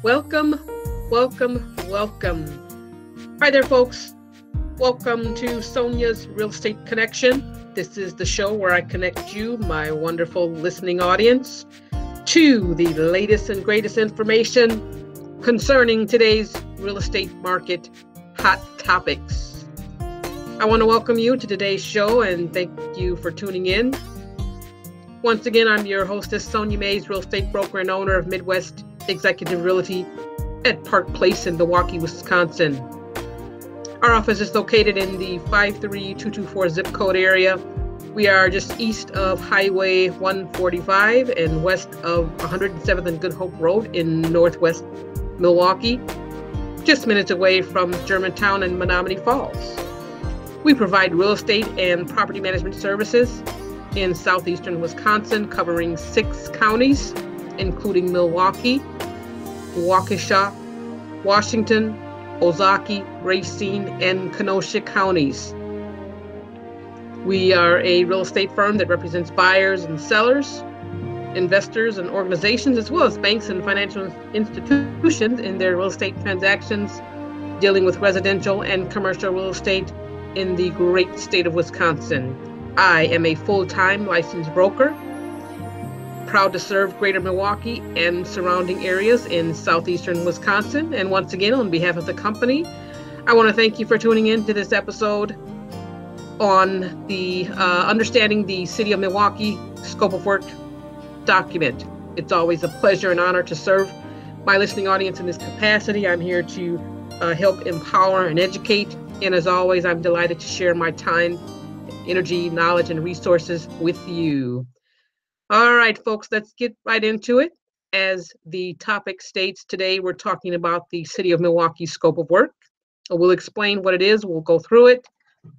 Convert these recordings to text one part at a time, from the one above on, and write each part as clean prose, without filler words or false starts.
Welcome, welcome, welcome. Hi there, folks. Welcome to Sonia's Real Estate Connection. This is the show where I connect you, my wonderful listening audience, to the latest and greatest information concerning today's real estate market hot topics. I want to welcome you to today's show and thank you for tuning in. Once again, I'm your hostess, Sonia Mays, real estate broker and owner of Midwest Executive Realty at Park Place in Milwaukee, Wisconsin. Our office is located in the 53224 zip code area. We are just east of Highway 145 and west of 107th and Good Hope Road in northwest Milwaukee, just minutes away from Germantown and Menominee Falls. We provide real estate and property management services in southeastern Wisconsin, covering 6 counties, including Milwaukee, Waukesha, Washington, Ozaukee, Racine, and Kenosha counties. We are a real estate firm that represents buyers and sellers, investors and organizations, as well as banks and financial institutions in their real estate transactions, dealing with residential and commercial real estate in the great state of Wisconsin. I am a full-time licensed broker, proud to serve greater Milwaukee and surrounding areas in southeastern Wisconsin. And once again, on behalf of the company, I want to thank you for tuning in to this episode on the Understanding the City of Milwaukee Scope of Work document. It's always a pleasure and honor to serve my listening audience in this capacity. I'm here to help empower and educate. And as always, I'm delighted to share my time, energy, knowledge, and resources with you. All right, folks, let's get right into it. As the topic states, today we're talking about the City of Milwaukee Scope of Work. We'll explain what it is. We'll go through it.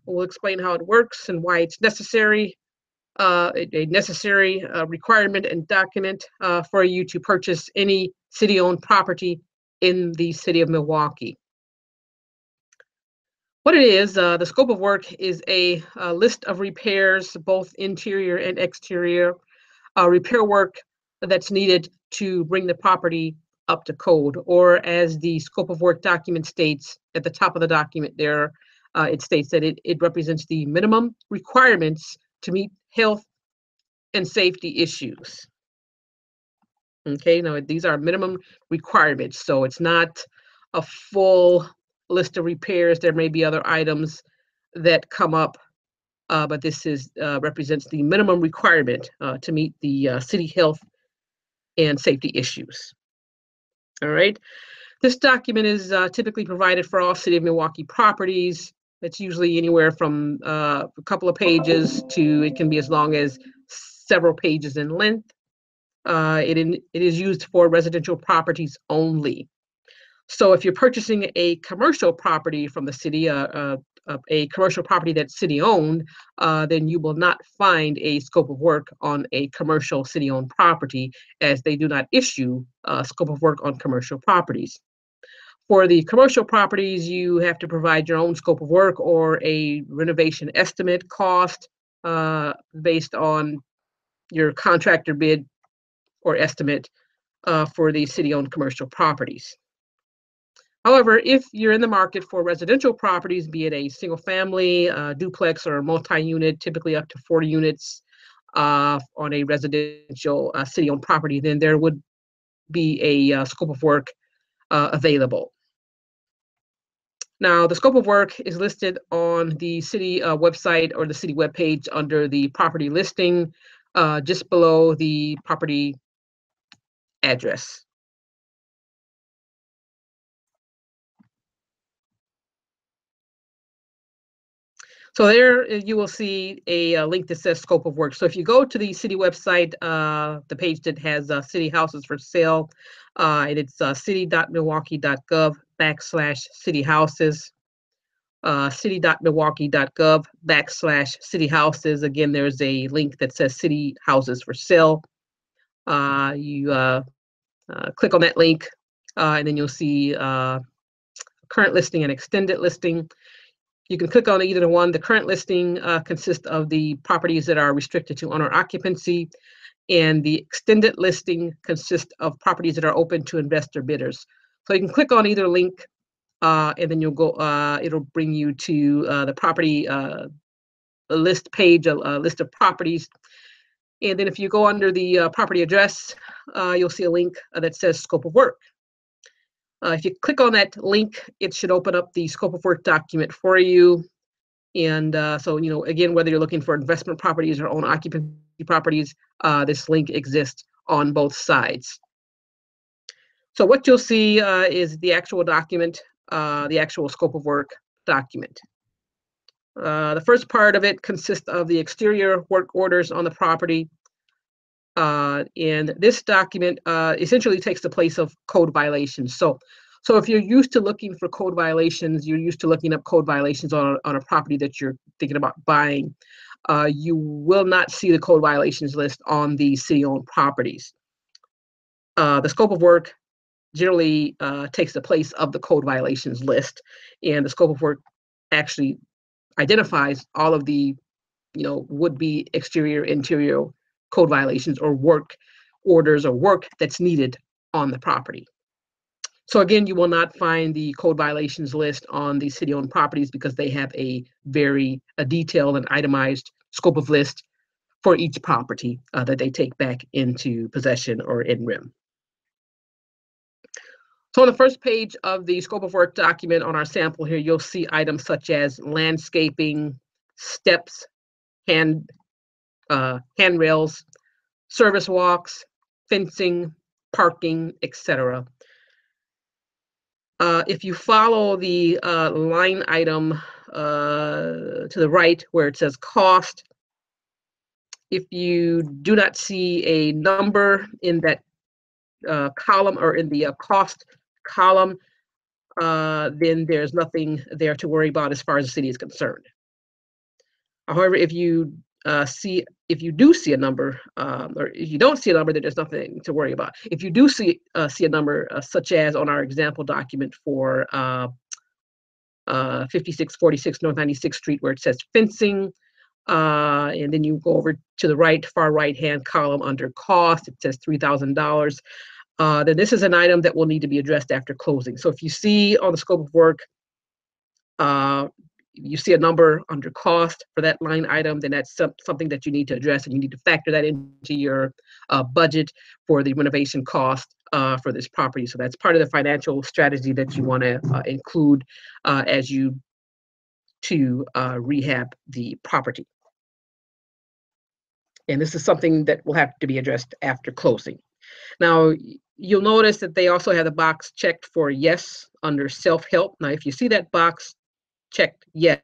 We'll explain how it works and why it's necessary, a necessary requirement and document for you to purchase any city-owned property in the City of Milwaukee. What it is, the scope of work is a list of repairs, both interior and exterior, repair work that's needed to bring the property up to code, or as the scope of work document states at the top of the document there, it states that it represents the minimum requirements to meet health and safety issues. Okay, now these are minimum requirements, so it's not a full list of repairs. There may be other items that come up, but this is represents the minimum requirement to meet the city health and safety issues. All right, this document is typically provided for all City of Milwaukee properties. It's usually anywhere from a couple of pages to it can be as long as several pages in length. It is used for residential properties only. So if you're purchasing a commercial property from the city, a commercial property that's city-owned, then you will not find a scope of work on a commercial city-owned property, as they do not issue a scope of work on commercial properties. For the commercial properties, you have to provide your own scope of work or a renovation estimate cost based on your contractor bid or estimate for the city-owned commercial properties. However, if you're in the market for residential properties, be it a single family, duplex, or multi-unit, typically up to 40 units on a residential city-owned property, then there would be a scope of work available. Now, the scope of work is listed on the city website or the city webpage under the property listing, just below the property address. So there you will see a link that says scope of work. So if you go to the city website, the page that has city houses for sale, and it's city.milwaukee.gov/city houses, city.milwaukee.gov/city houses. Again, there's a link that says city houses for sale. You click on that link, and then you'll see current listing and extended listing. You can click on either one. The current listing consists of the properties that are restricted to owner occupancy. And the extended listing consists of properties that are open to investor bidders. So you can click on either link, and then you'll go. It'll bring you to the property list page, a list of properties. And then if you go under the property address, you'll see a link that says scope of work. If you click on that link, it should open up the scope of work document for you. And so, again, whether you're looking for investment properties or own occupancy properties, this link exists on both sides. So what you'll see is the actual document, the actual scope of work document. The first part of it consists of the exterior work orders on the property. And this document essentially takes the place of code violations. So if you're used to looking for code violations, you're used to looking up code violations on a property that you're thinking about buying, you will not see the code violations list on the city-owned properties. The scope of work generally takes the place of the code violations list, and the scope of work actually identifies all of the would-be exterior, interior code violations or work orders or work that's needed on the property. So again, you will not find the code violations list on the city-owned properties because they have a very detailed and itemized scope of list for each property that they take back into possession or in RIM. So on the first page of the scope of work document on our sample here, you'll see items such as landscaping, steps, handrails, service walks, fencing, parking, etc. If you follow the line item to the right where it says cost, if you do not see a number in that column or in the cost column, then there's nothing there to worry about as far as the city is concerned. However, if you do see a number, or if you don't see a number, then there's nothing to worry about. If you do see a number, such as on our example document for 5646 North 96th Street, where it says fencing, and then you go over to the far right-hand column under cost, it says $3,000. Then this is an item that will need to be addressed after closing. So if you see on the scope of work, you see a number under cost for that line item, then that's something that you need to address, and you need to factor that into your budget for the renovation cost for this property. So that's part of the financial strategy that you want to include as you rehab the property. And this is something that will have to be addressed after closing. Now, you'll notice that they also have the box checked for yes under self-help. Now, if you see that box checked yes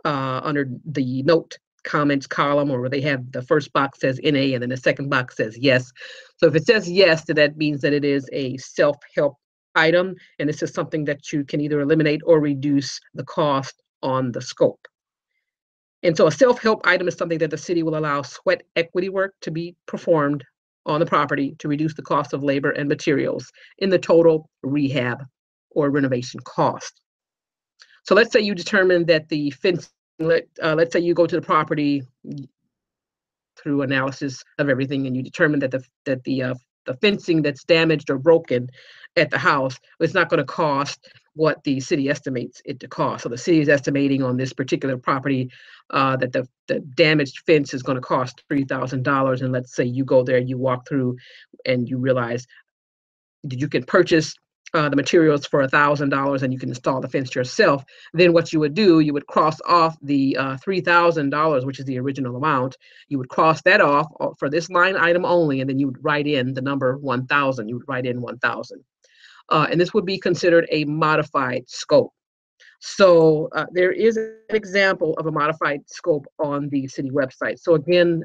under the note comments column, or where they have the first box says NA and then the second box says yes. So if it says yes, then that means that it is a self-help item, and this is something that you can either eliminate or reduce the cost on the scope. And so a self-help item is something that the city will allow sweat equity work to be performed on the property to reduce the cost of labor and materials in the total rehab or renovation cost. So let's say you determine that the fence, let's say you go to the property through analysis of everything, and you determine that the fencing that's damaged or broken at the house is not going to cost what the city estimates it to cost. So the city is estimating on this particular property that the damaged fence is going to cost $3,000. And let's say you go there, you walk through, and you realize that you can purchase the materials for $1,000 and you can install the fence yourself. Then what you would do, you would cross off the $3,000, which is the original amount. You would cross that off for this line item only, and then you would write in the number 1,000. You would write in 1,000. And this would be considered a modified scope. So there is an example of a modified scope on the city website. So again,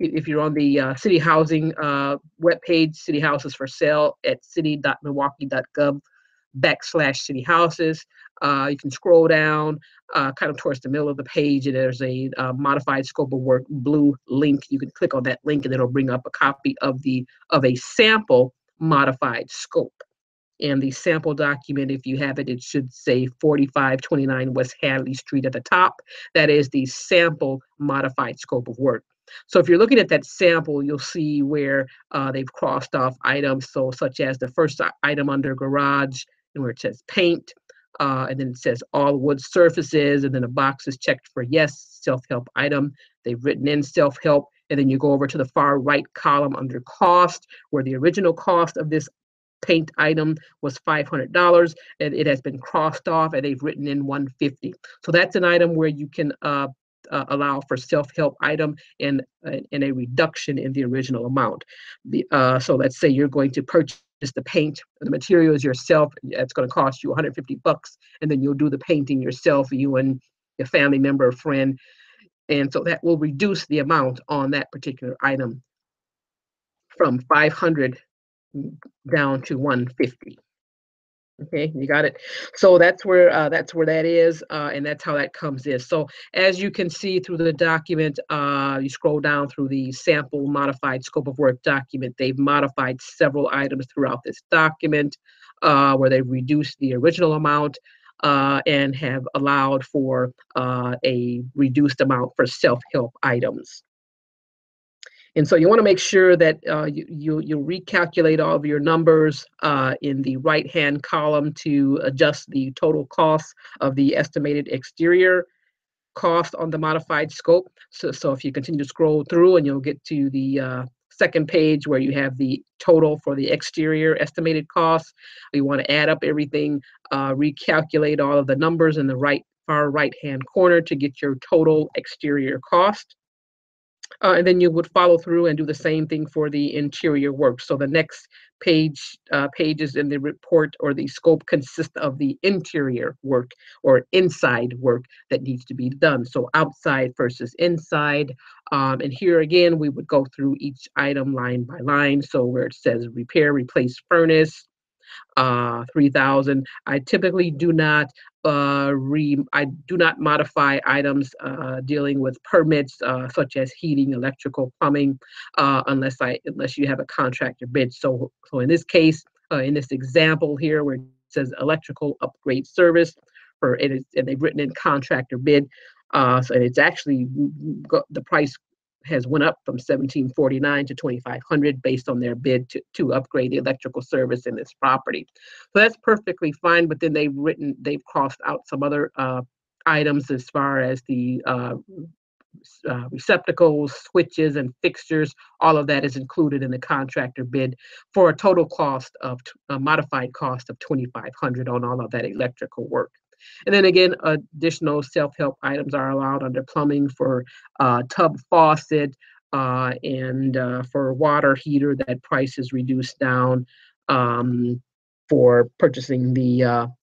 if you're on the city housing webpage, city houses for sale at city.milwaukee.gov/city houses, you can scroll down kind of towards the middle of the page, and there's a modified scope of work blue link. You can click on that link, and it'll bring up a copy of a sample modified scope. And the sample document, if you have it, it should say 4529 West Hadley Street at the top. That is the sample modified scope of work. So if you're looking at that sample, you'll see where they've crossed off items, so such as the first item under garage, and where it says paint, and then it says all wood surfaces, and then a box is checked for yes, self-help item. They've written in self-help, and then you go over to the far right column under cost, where the original cost of this paint item was $500, and it has been crossed off, and they've written in $150. So that's an item where you can allow for self-help item and a reduction in the original amount. So let's say you're going to purchase the paint, the materials yourself. It's going to cost you $150, and then you'll do the painting yourself, you and your family member or friend. And so that will reduce the amount on that particular item from 500 down to 150. Okay, you got it. So that's where that is, and that's how that comes in. So as you can see through the document, you scroll down through the sample modified scope of work document. They've modified several items throughout this document, where they've reduced the original amount and have allowed for a reduced amount for self-help items. And so you want to make sure that you recalculate all of your numbers in the right-hand column to adjust the total cost of the estimated exterior cost on the modified scope. So if you continue to scroll through, and you'll get to the second page where you have the total for the exterior estimated cost, you want to add up everything, recalculate all of the numbers in the far right-hand corner to get your total exterior cost. And then you would follow through and do the same thing for the interior work. So the next pages in the report or the scope consist of the interior work or inside work that needs to be done. So outside versus inside. And here again, we would go through each item line by line. So where it says repair, replace furnace, 3,000. I typically do not I do not modify items dealing with permits such as heating, electrical, plumbing, unless you have a contractor bid. So in this case, in this example here, where it says electrical upgrade service, and they've written in contractor bid, so it's actually the price has went up from $1,749 to $2,500 based on their bid to upgrade the electrical service in this property. So that's perfectly fine, but then they've crossed out some other items as far as the receptacles, switches, and fixtures. All of that is included in the contractor bid for a total cost of a modified cost of $2,500 on all of that electrical work. And then again, additional self-help items are allowed under plumbing for tub faucet and for water heater. That price is reduced down for purchasing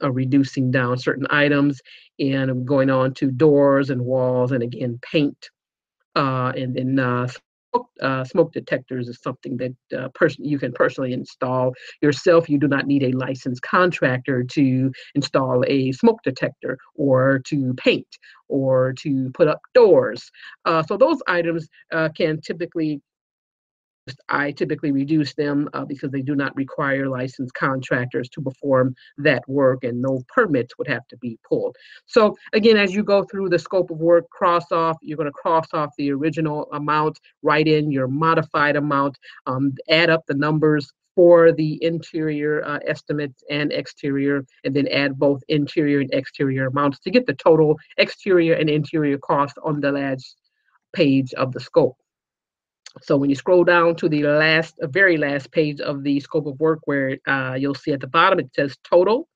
reducing down certain items, and going on to doors and walls, and again, paint. And then smoke detectors is something that you can personally install yourself. You do not need a licensed contractor to install a smoke detector or to paint or to put up doors. So those items I typically reduce them because they do not require licensed contractors to perform that work, and no permits would have to be pulled. So again, as you go through the scope of work, you're going to cross off the original amount, write in your modified amount, add up the numbers for the interior estimates and exterior, and then add both interior and exterior amounts to get the total exterior and interior cost on the last page of the scope. So when you scroll down to the very last page of the scope of work, where you'll see at the bottom, it says total,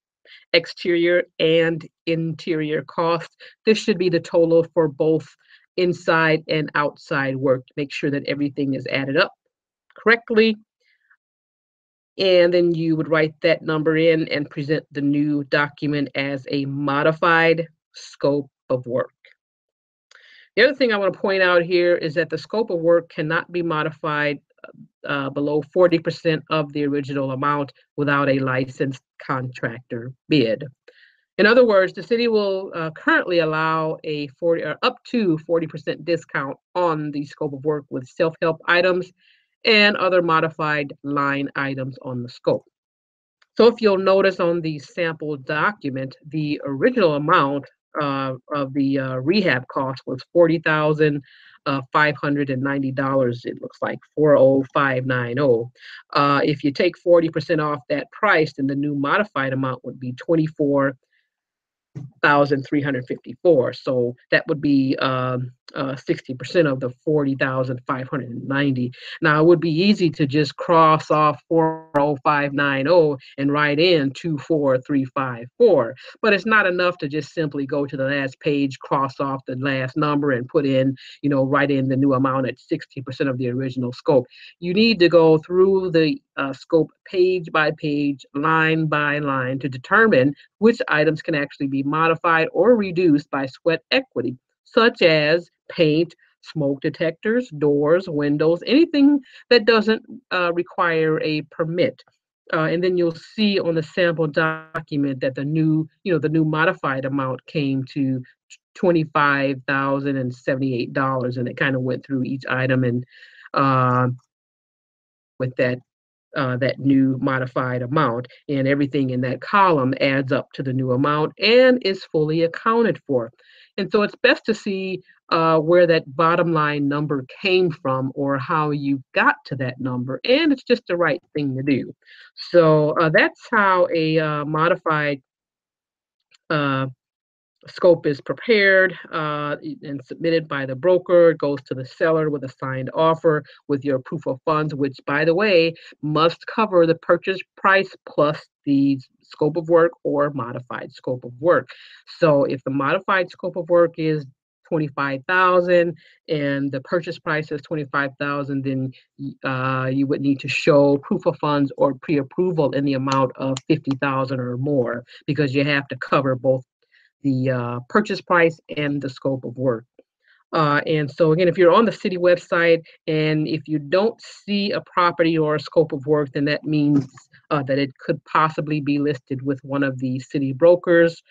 exterior, and interior cost. This should be the total for both inside and outside work. Make sure that everything is added up correctly. And then you would write that number in and present the new document as a modified scope of work. The other thing I want to point out here is that the scope of work cannot be modified below 40% of the original amount without a licensed contractor bid. In other words, the city will currently allow up to 40% discount on the scope of work with self-help items and other modified line items on the scope. So if you'll notice on the sample document, the original amount of the rehab cost was $40,000. $590. It looks like 40590. If you take 40% off that price, then the new modified amount would be 24,354. So that would be 60% of the 40,590. Now it would be easy to just cross off 40590 and write in 24354, but it's not enough to just simply go to the last page, cross off the last number, and put in, write in the new amount at 60% of the original scope. You need to go through the scope page by page, line by line, to determine which items can actually be modified or reduced by sweat equity, such as paint, smoke detectors, doors, windows, anything that doesn't require a permit. And then you'll see on the sample document that the new modified amount came to $25,078, and it kind of went through each item and with that new modified amount, and everything in that column adds up to the new amount and is fully accounted for. And so it's best to see where that bottom line number came from or how you got to that number, and it's just the right thing to do. So that's how a modified scope is prepared and submitted by the broker. It goes to the seller with a signed offer with your proof of funds, which, by the way, must cover the purchase price plus the scope of work or modified scope of work. So if the modified scope of work is 25,000 and the purchase price is 25,000, then you would need to show proof of funds or pre-approval in the amount of 50,000 or more, because you have to cover both the purchase price and the scope of work. And so again, if you're on the city website and if you don't see a property or a scope of work, then that means that it could possibly be listed with one of the city brokers,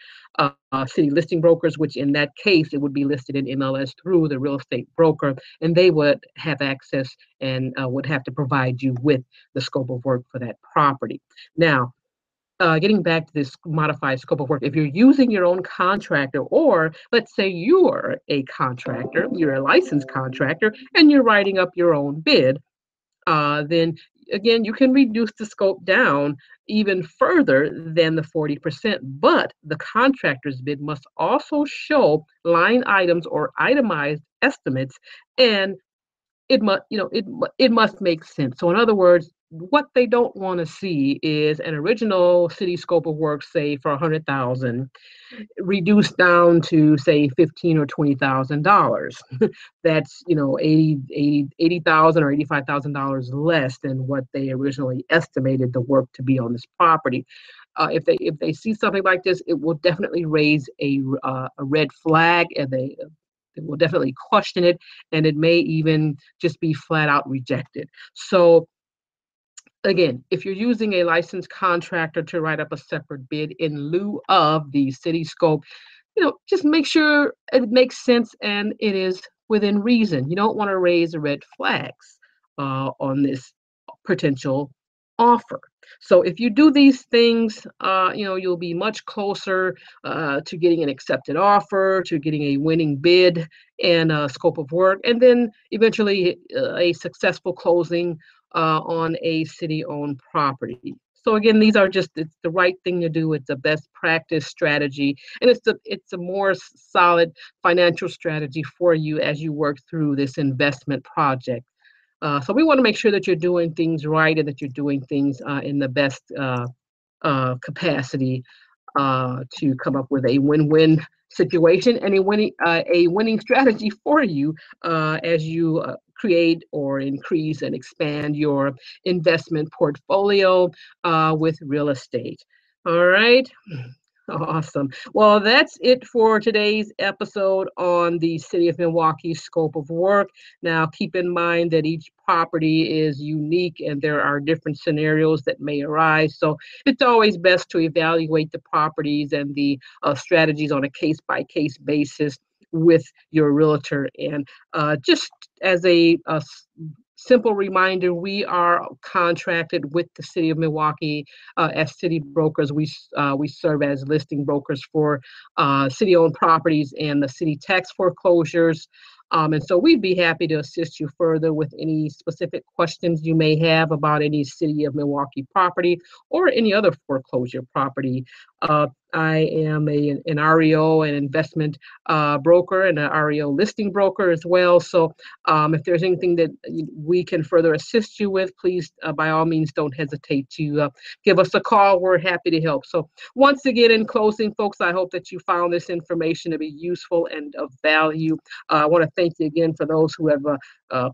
city listing brokers, which in that case, it would be listed in MLS through the real estate broker, and they would have access and would have to provide you with the scope of work for that property. Now, getting back to this modified scope of work, if you're using your own contractor, or let's say you're a contractor, you're a licensed contractor, and you're writing up your own bid, then again, you can reduce the scope down even further than the 40%, but the contractor's bid must also show line items or itemized estimates, and it must make sense. So in other words, what they don't want to see is an original city scope of work, say for 100,000, reduced down to say $15,000 or $20,000. That's 80,000 or $85,000 less than what they originally estimated the work to be on this property. If they see something like this, it will definitely raise a red flag, and they will definitely question it, and it may even just be flat out rejected. So again, if you're using a licensed contractor to write up a separate bid in lieu of the city scope, just make sure it makes sense and it is within reason. You don't want to raise red flags on this potential offer. So if you do these things, you'll be much closer to getting an accepted offer, to getting a winning bid and a scope of work, and then eventually a successful closing on a city-owned property. So again, it's the right thing to do. It's the best practice strategy, and it's a more solid financial strategy for you as you work through this investment project. So we want to make sure that you're doing things right and that you're doing things in the best capacity to come up with a win-win situation and a winning strategy for you as you create or increase and expand your investment portfolio with real estate. All right. Awesome. Well, that's it for today's episode on the City of Milwaukee scope of work. Now, keep in mind that each property is unique and there are different scenarios that may arise. So it's always best to evaluate the properties and the strategies on a case-by-case basis with your realtor. And just as a simple reminder, we are contracted with the City of Milwaukee as city brokers. We serve as listing brokers for city-owned properties and the city tax foreclosures. And so we'd be happy to assist you further with any specific questions you may have about any City of Milwaukee property or any other foreclosure property. I am an REO, an investment broker, and an REO listing broker as well. So if there's anything that we can further assist you with, please, by all means, don't hesitate to give us a call. We're happy to help. So once again, in closing, folks, I hope that you found this information to be useful and of value. I want to thank you again for those who have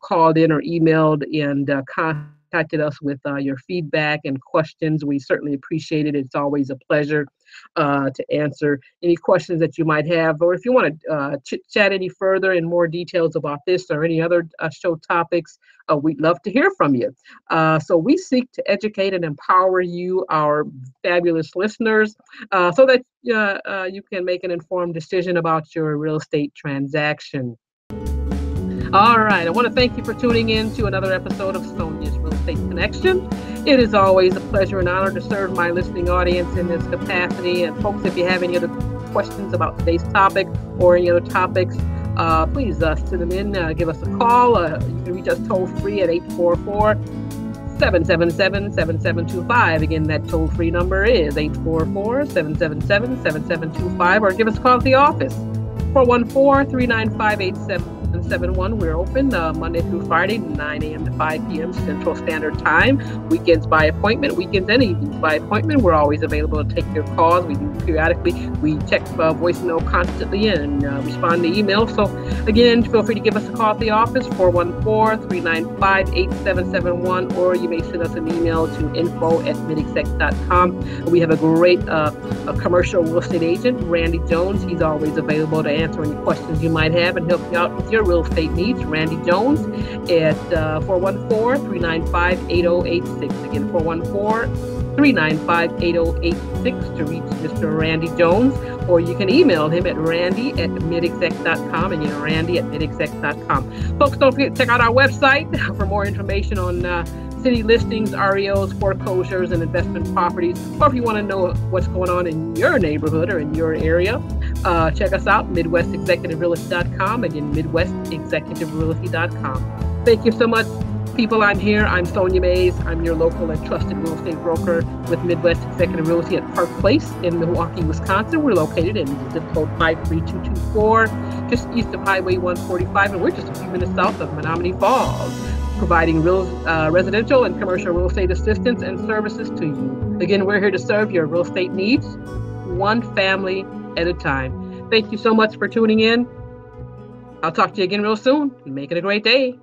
called in or emailed and contacted us with your feedback and questions. We certainly appreciate it. It's always a pleasure to answer any questions that you might have, or if you want to chit-chat any further in more details about this or any other show topics, we'd love to hear from you. So we seek to educate and empower you, our fabulous listeners, so that you can make an informed decision about your real estate transaction. All right, I want to thank you for tuning in to another episode of Sonia's Real Estate Connection. It is always a pleasure and honor to serve my listening audience in this capacity. And folks, if you have any other questions about today's topic or any other topics, please send them in, give us a call. You can reach us toll free at 844-777-7725. Again, that toll-free number is 844-777-7725, or give us a call at the office, 414-395-8771. We're open Monday through Friday, 9 a.m. to 5 p.m. Central Standard Time. Weekends by appointment, weekends and evenings by appointment. We're always available to take your calls. We do periodically. We check voicemail constantly and respond to email. So again, feel free to give us a call at the office, 414-395-8771, or you may send us an email to info@midexec.com. We have a great commercial real estate agent, Randy Jones. He's always available to answer any questions you might have and help you out with your real estate needs. Randy Jones at 414-395-8086. Again, 414-395-8086 to reach Mr. Randy Jones, or you can email him at randy@midexec.com. Again, randy@midexec.com. Folks, don't forget to check out our website for more information on city listings, REOs, foreclosures, and investment properties. Or if you want to know what's going on in your neighborhood or in your area, check us out, MidwestExecutiveRealty.com. Again, MidwestExecutiveRealty.com. Thank you so much, people. I'm Sonia Mays. I'm your local and trusted real estate broker with Midwest Executive Realty at Park Place in Milwaukee, Wisconsin. We're located in zip code 53224, just east of Highway 145, and we're just a few minutes south of Menominee Falls, providing residential and commercial real estate assistance and services to you. Again, we're here to serve your real estate needs, one family at a time. Thank you so much for tuning in. I'll talk to you again real soon. Make it a great day.